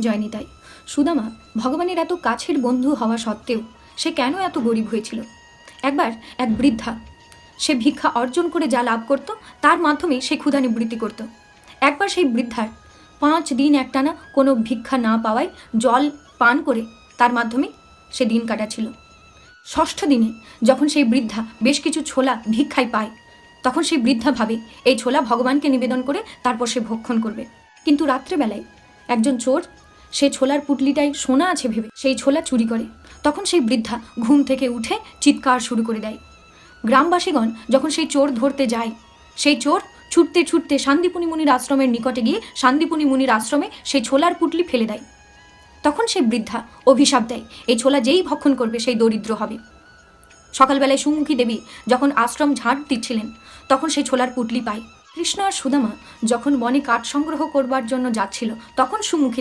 জয়নিতাই। সুদামা ভগবানের এত কাছের বন্ধু হওয়া সত্ত্বেও সে কেন এত গরিব হয়েছিল? একবার এক বৃদ্ধা, সে ভিক্ষা অর্জন করে যা লাভ করত তার মাধ্যমে সে ক্ষুধা নিবৃত্তি করত। একবার সেই বৃদ্ধার 5 দিন একটানা কোনো ভিক্ষা না পাওয়ায় জল পান করে তার মাধ্যমে সে দিন কাটাচ্ছিল। 6ষ্ঠ দিনে যখন সেই বৃদ্ধা বেশ কিছু ছোলা ভিক্ষায় পায়, তখন সেই বৃদ্ধা ভাবে এই ছোলা ভগবানকে নিবেদন করে তারপর সে ভক্ষণ করবে। কিন্তু রাত্রেবেলায় একজন চোর সেই ছোলার পুটলিটায় সোনা আছে ভেবে সেই ছোলা চুরি করে। তখন সেই বৃদ্ধা ঘুম থেকে উঠে চিৎকার শুরু করে দেয়। গ্রামবাসীগণ যখন সেই চোর ধরতে যায়, সেই চোর ছুটতে ছুটতে শান্তিপুনি মুনির আশ্রমের নিকটে গিয়ে শান্তিপুনি মুনির আশ্রমে সেই ছোলার পুটলি ফেলে দেয়। তখন সেই বৃদ্ধা অভিশাপ দেয়, এই ছোলা যেই ভক্ষণ করবে সেই দরিদ্র হবে। সকালবেলায় সুমুখী দেবী যখন আশ্রম ঝাঁট দিচ্ছিলেন, তখন সেই ছোলার পুটলি পায়। কৃষ্ণ আর সুদামা যখন বনে কাঠ সংগ্রহ করবার জন্য যাচ্ছিল, তখন সুমুখী